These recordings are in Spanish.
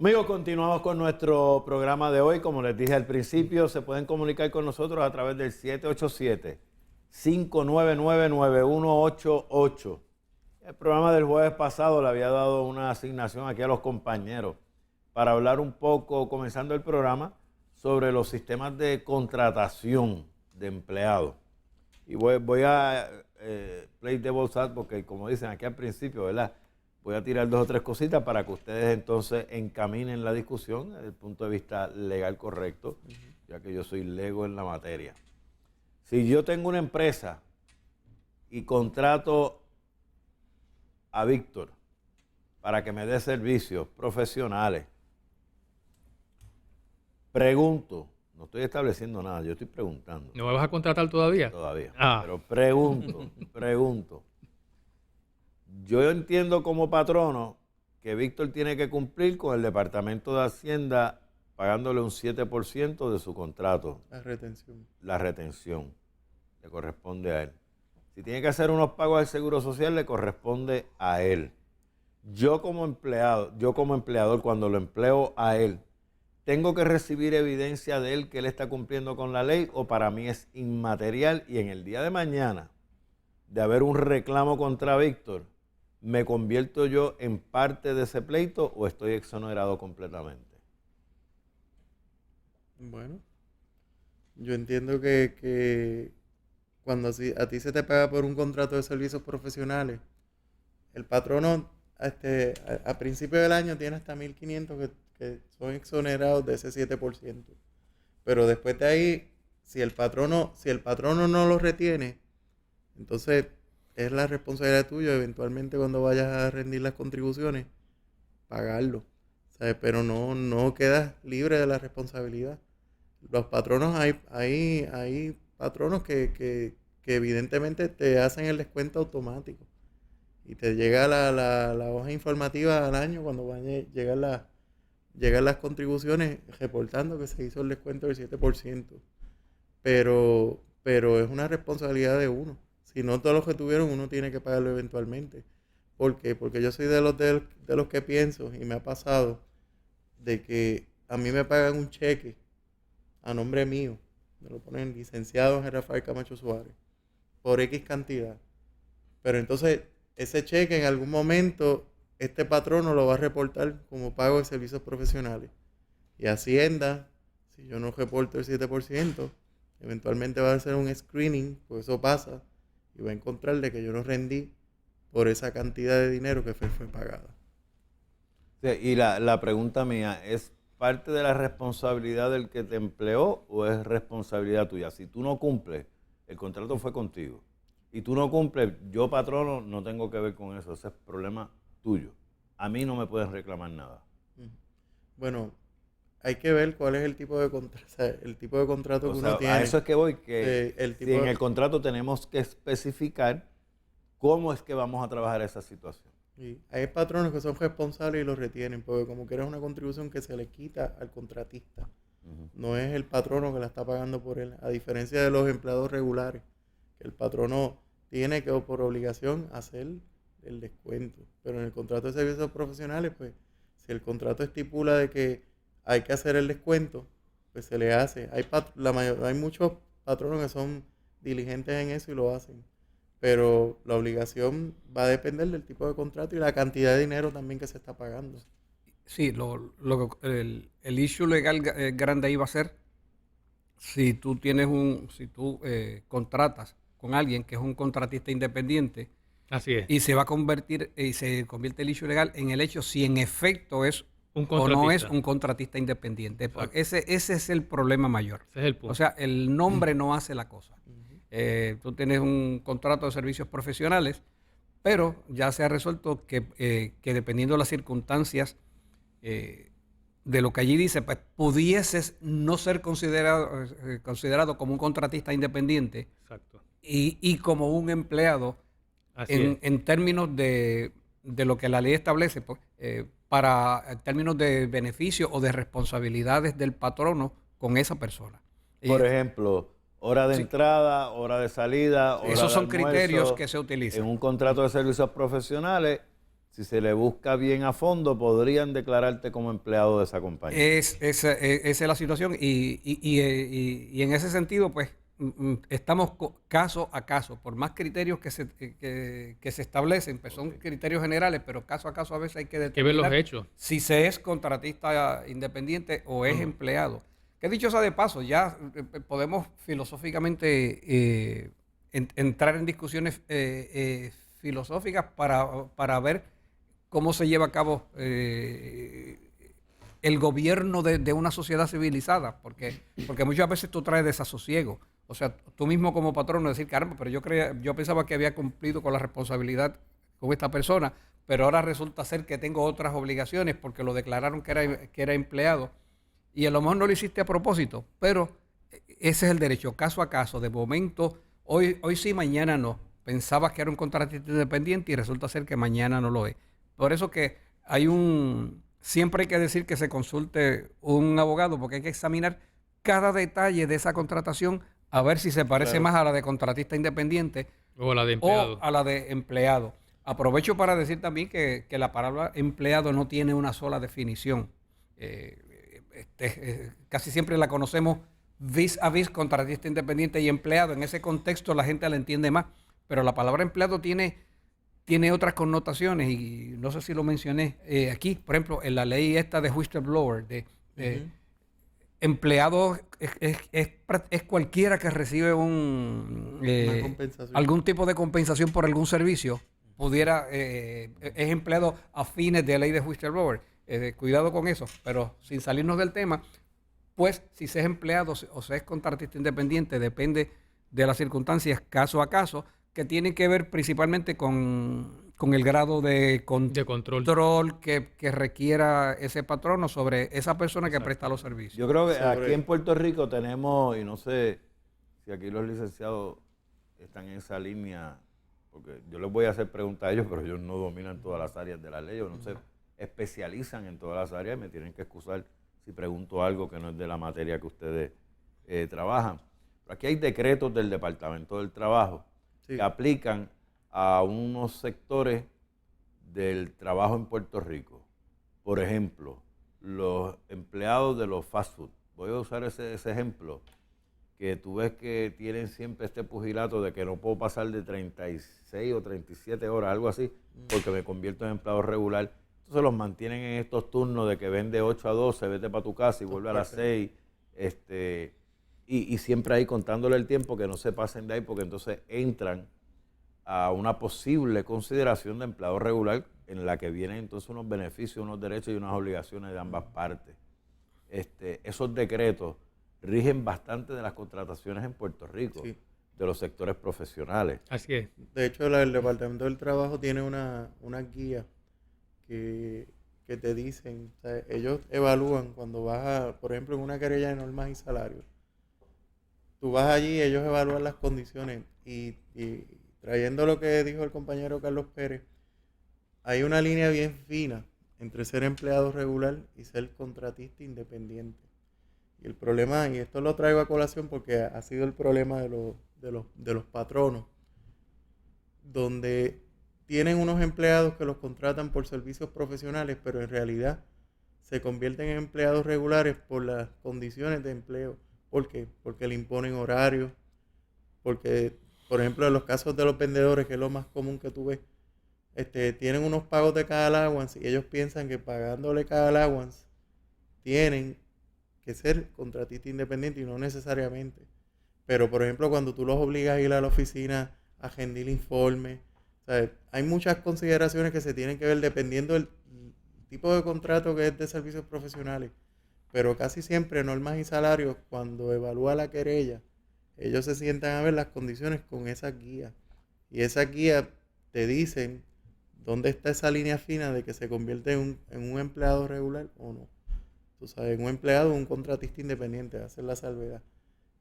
Amigos, continuamos con nuestro programa de hoy. Como les dije al principio, se pueden comunicar con nosotros a través del 787-599-9188. El programa del jueves pasado le había dado una asignación aquí a los compañeros para hablar un poco, comenzando el programa, sobre los sistemas de contratación de empleados. Y voy a play devil's advocate, como dicen aquí al principio, ¿verdad? Voy a tirar 2 o 3 cositas para que ustedes entonces encaminen la discusión desde el punto de vista legal correcto, ya que yo soy lego en la materia. Si yo tengo una empresa y contrato a Víctor para que me dé servicios profesionales, pregunto, no estoy estableciendo nada, yo estoy preguntando. ¿No me vas a contratar todavía? Todavía, Ah. pero pregunto. Yo entiendo como patrono que Víctor tiene que cumplir con el Departamento de Hacienda pagándole un 7% de su contrato. La retención le corresponde a él. Si tiene que hacer unos pagos al Seguro Social, le corresponde a él. Yo como empleador, cuando lo empleo a él, ¿tengo que recibir evidencia de él que él está cumpliendo con la ley o para mí es inmaterial y en el día de mañana de haber un reclamo contra Víctor, ¿me convierto yo en parte de ese pleito o estoy exonerado completamente? Bueno, yo entiendo que cuando a ti se te paga por un contrato de servicios profesionales, el patrono a principio del año tiene hasta 1.500 que son exonerados de ese 7%. Pero después de ahí, si el patrono no lo retiene, entonces es la responsabilidad tuya eventualmente cuando vayas a rendir las contribuciones, pagarlo. ¿Sabes? Pero no quedas libre de la responsabilidad. Los patronos, hay patronos que evidentemente te hacen el descuento automático. Y te llega la hoja informativa al año cuando llegan las contribuciones reportando que se hizo el descuento del 7%. Pero es una responsabilidad de uno. Si no todos los que tuvieron, uno tiene que pagarlo eventualmente. ¿Por qué? Porque yo soy de los que pienso, y me ha pasado, de que a mí me pagan un cheque a nombre mío, me lo ponen licenciado en Rafael Camacho Suárez, por X cantidad. Pero entonces, ese cheque en algún momento, este patrono lo va a reportar como pago de servicios profesionales. Y Hacienda, si yo no reporto el 7%, eventualmente va a hacer un screening, pues eso pasa, y va a encontrar de que yo no rendí por esa cantidad de dinero que fue pagada. Sí, y la pregunta mía, ¿es parte de la responsabilidad del que te empleó o es responsabilidad tuya? Si tú no cumples, el contrato fue contigo, y tú no cumples, yo patrono no tengo que ver con eso, ese es problema tuyo. A mí no me puedes reclamar nada. Bueno, hay que ver cuál es el tipo de contrato, o sea, el tipo de contrato que uno tiene. A eso es que voy, que si en el contrato tenemos que especificar cómo es que vamos a trabajar esa situación. Y hay patronos que son responsables y los retienen, porque como que es una contribución que se le quita al contratista. No es el patrono que la está pagando por él, a diferencia de los empleados regulares, que el patrono tiene que por obligación hacer el descuento. Pero en el contrato de servicios profesionales, pues, si el contrato estipula de que hay que hacer el descuento, pues se le hace. Hay muchos patronos que son diligentes en eso y lo hacen. Pero la obligación va a depender del tipo de contrato y la cantidad de dinero también que se está pagando. Sí, el issue legal grande ahí va a ser si tú contratas con alguien que es un contratista independiente. Así es. Y se convierte el issue legal en el hecho si en efecto es un o no es un contratista independiente. Ese es el problema mayor. Ese es el punto. O sea, el nombre no hace la cosa. Tú tienes un contrato de servicios profesionales, pero ya se ha resuelto que dependiendo de las circunstancias de lo que allí dice, pues pudieses no ser considerado como un contratista independiente. Exacto. Y como un empleado en términos de lo que la ley establece, pues, en términos de beneficios o de responsabilidades del patrono con esa persona. Por ejemplo, hora de entrada, hora de salida, hora esos de son almuerzo. criterios que se utilizan. En un contrato de servicios profesionales, si se le busca bien a fondo, podrían declararte como empleado de esa compañía. Esa es la situación y en ese sentido, pues, estamos caso a caso, por más criterios que se establecen, pues son criterios generales, pero caso a caso a veces hay que Que ver los determinar hechos. si se es contratista independiente o es empleado. Que dicho sea de paso, ya podemos filosóficamente entrar en discusiones filosóficas para ver cómo se lleva a cabo el gobierno de una sociedad civilizada, porque muchas veces tú traes desasosiego. O sea, tú mismo como patrono decir, caramba, pero yo pensaba que había cumplido con la responsabilidad con esta persona, pero ahora resulta ser que tengo otras obligaciones porque lo declararon que era empleado. Y a lo mejor no lo hiciste a propósito, pero ese es el derecho, caso a caso. De momento, hoy sí, mañana no. Pensabas que era un contratista independiente y resulta ser que mañana no lo es. Por eso que siempre hay que decir que se consulte un abogado porque hay que examinar cada detalle de esa contratación a ver si se parece más a la de contratista independiente O la de o empleado. a la de empleado. Aprovecho para decir también que la palabra empleado no tiene una sola definición. Casi siempre la conocemos vis a vis contratista independiente y empleado. En ese contexto la gente la entiende más, pero la palabra empleado tiene otras connotaciones y no sé si lo mencioné aquí, por ejemplo, en la ley esta de whistleblower, empleado es cualquiera que recibe Una compensación. algún tipo de compensación por algún servicio, es empleado a fines de la ley de whistleblower. Cuidado con eso, pero sin salirnos del tema, pues si se es empleado o se es contratista independiente, depende de las circunstancias caso a caso, que tienen que ver principalmente con el grado de control que requiera ese patrono sobre esa persona que presta los servicios. Yo creo que aquí en Puerto Rico tenemos, y no sé si aquí los licenciados están en esa línea, porque yo les voy a hacer preguntas a ellos, pero ellos no dominan todas las áreas de la ley, o no se especializan en todas las áreas, me tienen que excusar si pregunto algo que no es de la materia que ustedes trabajan. Pero aquí hay decretos del Departamento del Trabajo que aplican a unos sectores del trabajo en Puerto Rico. Por ejemplo, los empleados de los fast food. Voy a usar ese ejemplo, que tú ves que tienen siempre este pugilato de que no puedo pasar de 36 o 37 horas, algo así, porque me convierto en empleado regular. Entonces los mantienen en estos turnos de que ven de 8 a 12, vete para tu casa y vuelve a las 6. Y siempre ahí contándole el tiempo, que no se pasen de ahí, porque entonces entran a una posible consideración de empleado regular en la que vienen entonces unos beneficios, unos derechos y unas obligaciones de ambas partes. Esos decretos rigen bastante de las contrataciones en Puerto Rico, de los sectores profesionales. Así es. De hecho, el Departamento del Trabajo tiene una guía que te dicen, o sea, ellos evalúan cuando vas por ejemplo, en una querella de normas y salarios. Tú vas allí, ellos evalúan las condiciones y trayendo lo que dijo el compañero Carlos Pérez, hay una línea bien fina entre ser empleado regular y ser contratista independiente. Y el problema, y esto lo traigo a colación porque ha sido el problema de los patronos, donde tienen unos empleados que los contratan por servicios profesionales, pero en realidad se convierten en empleados regulares por las condiciones de empleo. ¿Por qué? Porque le imponen horarios, porque, por ejemplo, en los casos de los vendedores, que es lo más común que tú ves, tienen unos pagos de cada allowance y ellos piensan que pagándole cada allowance tienen que ser contratista independiente y no necesariamente. Pero, por ejemplo, cuando tú los obligas a ir a la oficina a rendir informes, o sea, hay muchas consideraciones que se tienen que ver dependiendo del tipo de contrato que es de servicios profesionales. Pero casi siempre normas y salarios, cuando evalúa la querella, ellos se sientan a ver las condiciones con esas guías. Y esas guías te dicen dónde está esa línea fina de que se convierte en un empleado regular o no. Tú sabes, un empleado o un contratista independiente, hacer la salvedad.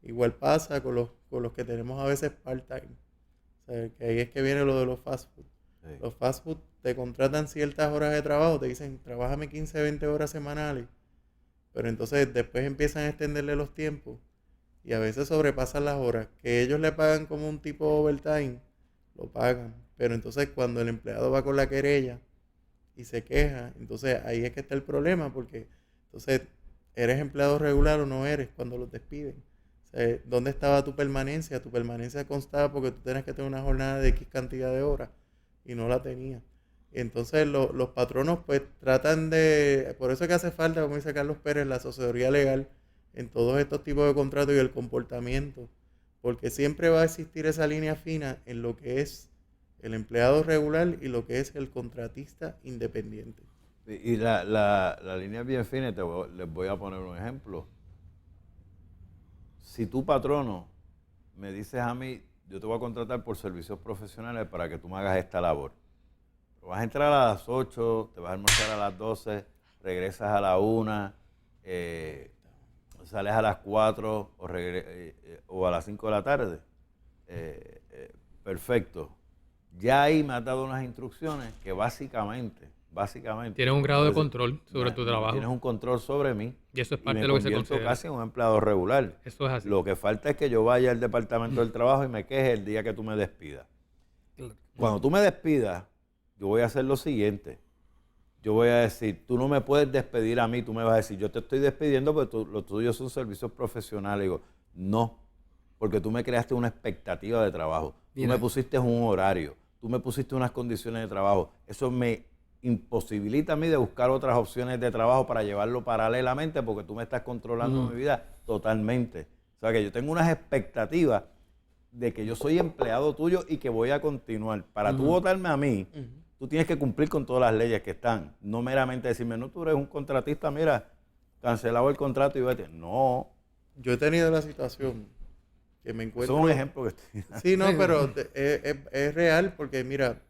Igual pasa con los que tenemos a veces part-time. O sea, que ahí es que viene lo de los fast food. Sí. Los fast food te contratan ciertas horas de trabajo, te dicen, trabájame 15, 20 horas semanales. Pero entonces después empiezan a extenderle los tiempos y a veces sobrepasan las horas. Que ellos le pagan como un tipo overtime, lo pagan. Pero entonces cuando el empleado va con la querella, y se queja. Entonces ahí es que está el problema, porque entonces eres empleado regular o no eres cuando los despiden. O sea, ¿dónde estaba tu permanencia? Tu permanencia constaba porque tú tenías que tener una jornada de X cantidad de horas y no la tenías. Entonces los patronos pues tratan de, por eso es que hace falta, como dice Carlos Pérez, la asesoría legal en todos estos tipos de contratos y el comportamiento, porque siempre va a existir esa línea fina en lo que es el empleado regular y lo que es el contratista independiente. Y la línea es bien fina, les voy a poner un ejemplo. Si tu patrono me dices a mí, yo te voy a contratar por servicios profesionales para que tú me hagas esta labor. Vas a entrar a las 8, te vas a almorzar a las 12, regresas a la 1, sales a las 4 o a las 5 de la tarde. Perfecto. Ya ahí me has dado unas instrucciones que básicamente... Tienes un grado de control sobre tu trabajo. Tienes un control sobre mí. Y eso es Y parte me de lo que se convierto considera. casi en un empleado regular. Eso es así. Lo que falta es que yo vaya al departamento del trabajo y me queje el día que tú me despidas. Cuando tú me despidas, yo voy a hacer lo siguiente. Yo voy a decir, tú no me puedes despedir a mí, tú me vas a decir, yo te estoy despidiendo porque los tuyos son servicios profesionales. Digo, no, porque tú me creaste una expectativa de trabajo. Tú me pusiste un horario, tú me pusiste unas condiciones de trabajo. Eso me imposibilita a mí de buscar otras opciones de trabajo para llevarlo paralelamente porque tú me estás controlando mi vida totalmente. O sea que yo tengo unas expectativas de que yo soy empleado tuyo y que voy a continuar. Para tú votarme a mí, tú tienes que cumplir con todas las leyes que están. No meramente decirme, no, tú eres un contratista, mira, cancelado el contrato y vete. No. Yo he tenido la situación que me encuentro... Eso es un ejemplo que estoy dando. Sí, no, pero es real porque mira,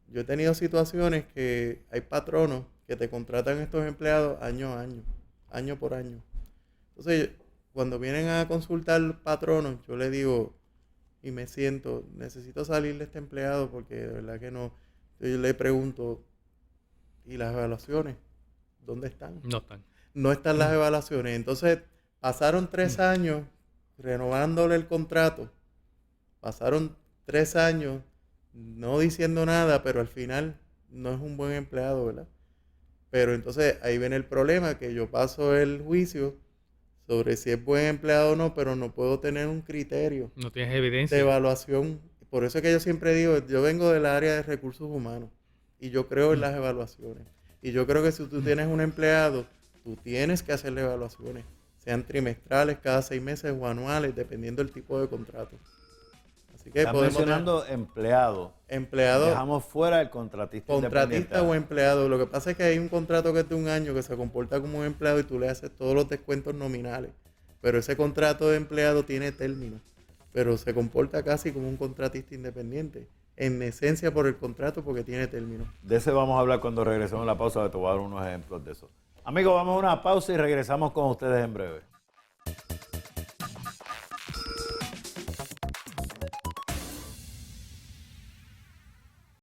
yo he tenido situaciones que hay patronos que te contratan estos empleados año a año, año por año. Entonces, cuando vienen a consultar patronos, yo les digo y me siento, necesito salir de este empleado porque de verdad que no. Yo le pregunto, ¿y las evaluaciones? ¿Dónde están? No están. No están las evaluaciones. Entonces, pasaron 3 años renovándole el contrato. Pasaron 3 años no diciendo nada, pero al final no es un buen empleado, ¿verdad? Pero entonces ahí viene el problema, que yo paso el juicio sobre si es buen empleado o no, pero no puedo tener un criterio No tienes evidencia. de evaluación. Por eso es que yo siempre digo, yo vengo del área de recursos humanos y yo creo en las evaluaciones. Y yo creo que si tú tienes un empleado, tú tienes que hacerle evaluaciones, sean trimestrales, cada 6 meses o anuales, dependiendo del tipo de contrato. Así que Estás mencionando empleado. Dejamos fuera el contratista contratista o empleado. Lo que pasa es que hay un contrato que es de 1 año que se comporta como un empleado y tú le haces todos los descuentos nominales. Pero ese contrato de empleado tiene término. Pero se comporta casi como un contratista independiente. En esencia por el contrato porque tiene término. De ese vamos a hablar cuando regresemos a la pausa. Te voy a dar unos ejemplos de eso. Amigos, vamos a una pausa y regresamos con ustedes en breve.